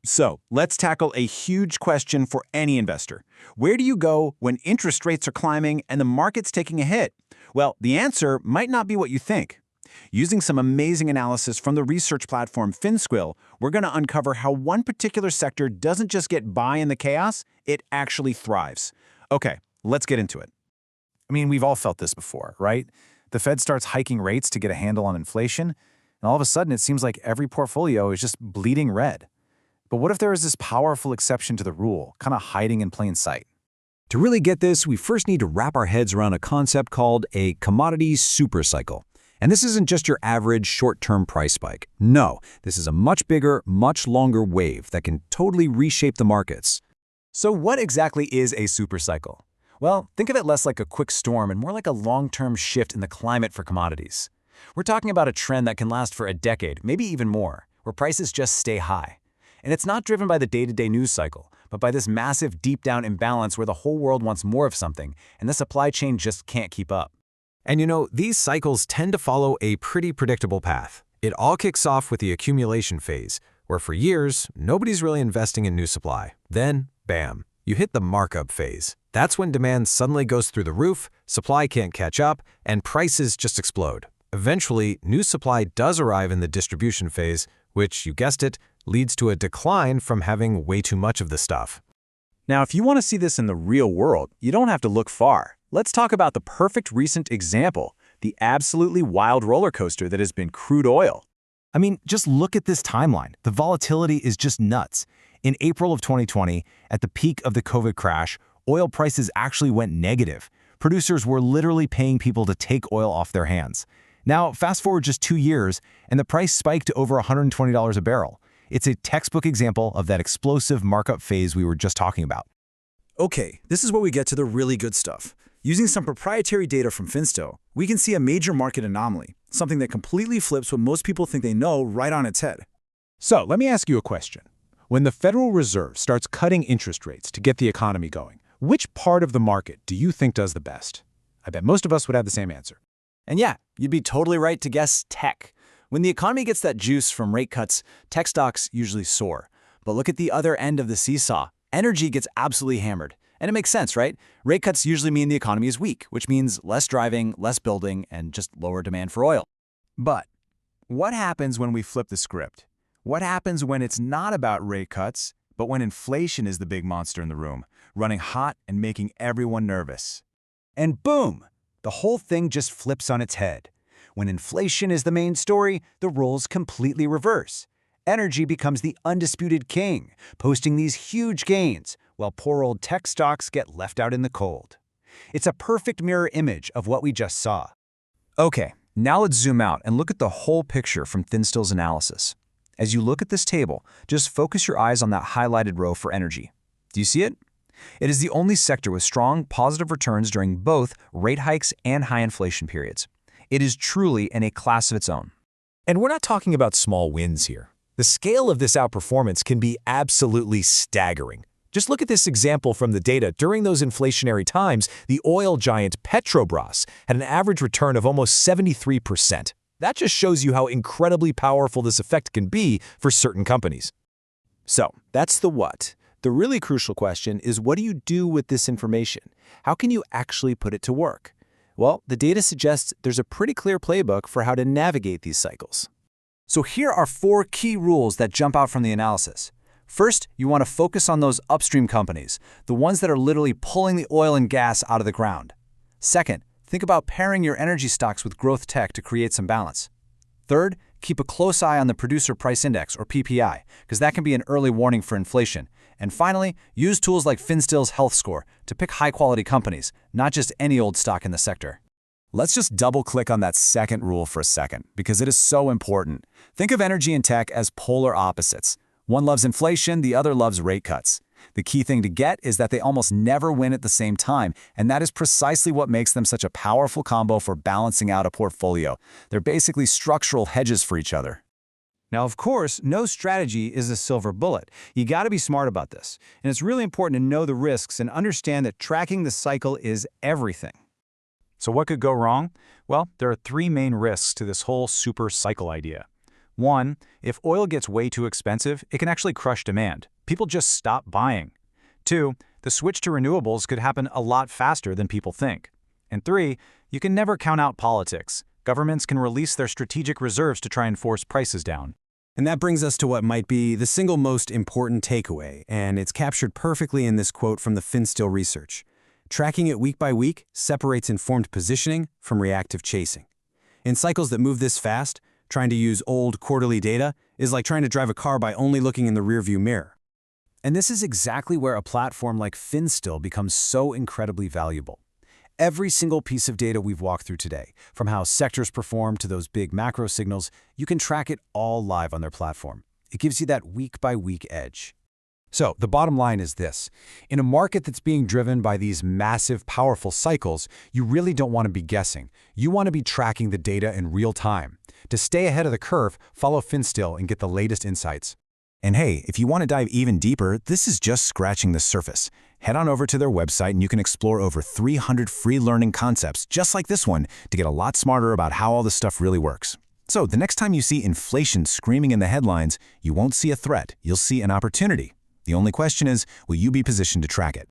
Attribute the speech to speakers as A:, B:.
A: So, let's tackle a huge question for any investor. Where do you go when interest rates are climbing and the market's taking a hit? Well, the answer might not be what you think. Using some amazing analysis from the research platform fffinstill, we're going to uncover how one particular sector doesn't just get by in the chaos, it actually thrives. Okay, let's get into it.
B: I mean, we've all felt this before, right? The Fed starts hiking rates to get a handle on inflation, and all of a sudden it seems like every portfolio is just bleeding red. But what if there is this powerful exception to the rule, kind of hiding in plain sight?
C: To really get this, we first need to wrap our heads around a concept called a commodity supercycle. And this isn't just your average short-term price spike. No, this is a much bigger, much longer wave that can totally reshape the markets.
B: So what exactly is a supercycle? Well, think of it less like a quick storm and more like a long-term shift in the climate for commodities. We're talking about a trend that can last for a decade, maybe even more, where prices just stay high. And it's not driven by the day-to-day news cycle, but by this massive deep-down imbalance where the whole world wants more of something, and the supply chain just can't keep up.
C: And you know, these cycles tend to follow a pretty predictable path. It all kicks off with the accumulation phase, where for years, nobody's really investing in new supply. Then, bam, you hit the markup phase. That's when demand suddenly goes through the roof, supply can't catch up, and prices just explode. Eventually, new supply does arrive in the distribution phase, which, you guessed it, leads to a decline from having way too much of the stuff.
B: Now, if you want to see this in the real world, you don't have to look far. Let's talk about the perfect recent example, the absolutely wild roller coaster that has been crude oil. I mean, just look at this timeline. The volatility is just nuts. In April of 2020, at the peak of the COVID crash, oil prices actually went negative. Producers were literally paying people to take oil off their hands. Now, fast forward just 2 years, and the price spiked to over $120 a barrel. It's a textbook example of that explosive markup phase we were just talking about.
D: Okay, this is where we get to the really good stuff. Using some proprietary data from fffinstill, we can see a major market anomaly, something that completely flips what most people think they know right on its head.
A: So, let me ask you a question. When the Federal Reserve starts cutting interest rates to get the economy going, which part of the market do you think does the best? I bet most of us would have the same answer.
B: And yeah, you'd be totally right to guess tech. When the economy gets that juice from rate cuts, tech stocks usually soar. But look at the other end of the seesaw. Energy gets absolutely hammered. And it makes sense, right? Rate cuts usually mean the economy is weak, which means less driving, less building, and just lower demand for oil. But what happens when we flip the script? What happens when it's not about rate cuts, but when inflation is the big monster in the room, running hot and making everyone nervous? And boom! The whole thing just flips on its head. When inflation is the main story, the roles completely reverse. Energy becomes the undisputed king, posting these huge gains, while poor old tech stocks get left out in the cold. It's a perfect mirror image of what we just saw. Okay, now let's zoom out and look at the whole picture from fffinstill's analysis. As you look at this table, just focus your eyes on that highlighted row for energy. Do you see it? It is the only sector with strong, positive returns during both rate hikes and high inflation periods. It is truly in a class of its own.
C: And we're not talking about small wins here. The scale of this outperformance can be absolutely staggering. Just look at this example from the data. During those inflationary times, the oil giant Petrobras had an average return of almost 73%. That just shows you how incredibly powerful this effect can be for certain companies.
B: So, that's the what. The really crucial question is, what do you do with this information? How can you actually put it to work? Well, the data suggests there's a pretty clear playbook for how to navigate these cycles. So here are 4 key rules that jump out from the analysis. First, you want to focus on those upstream companies, the ones that are literally pulling the oil and gas out of the ground. Second, think about pairing your energy stocks with growth tech to create some balance. Third, keep a close eye on the Producer Price Index, or PPI, because that can be an early warning for inflation. And finally, use tools like fffinstill's Health Score to pick high-quality companies, not just any old stock in the sector. Let's just double-click on that second rule for a second, because it is so important. Think of energy and tech as polar opposites. One loves inflation, the other loves rate cuts. The key thing to get is that they almost never win at the same time, and that is precisely what makes them such a powerful combo for balancing out a portfolio. They're basically structural hedges for each other. Now, of course, no strategy is a silver bullet. You got to be smart about this. And it's really important to know the risks and understand that tracking the cycle is everything. So what could go wrong? Well, there are 3 main risks to this whole super cycle idea.
A: 1. If oil gets way too expensive, it can actually crush demand. People just stop buying. 2. The switch to renewables could happen a lot faster than people think. And 3. You can never count out politics. Governments can release their strategic reserves to try and force prices down.
B: And that brings us to what might be the single most important takeaway, and it's captured perfectly in this quote from the FinStill research. Tracking it week by week separates informed positioning from reactive chasing. In cycles that move this fast, trying to use old quarterly data is like trying to drive a car by only looking in the rearview mirror. And this is exactly where a platform like FinStill becomes so incredibly valuable. Every single piece of data we've walked through today, from how sectors perform to those big macro signals, you can track it all live on their platform. It gives you that week-by-week edge. So the bottom line is this. In a market that's being driven by these massive, powerful cycles, you really don't want to be guessing. You want to be tracking the data in real time. To stay ahead of the curve, follow FinStill and get the latest insights.
A: And hey, if you want to dive even deeper, this is just scratching the surface. Head on over to their website and you can explore over 300 free learning concepts just like this one to get a lot smarter about how all this stuff really works. So the next time you see inflation screaming in the headlines, you won't see a threat, you'll see an opportunity. The only question is, will you be positioned to track it?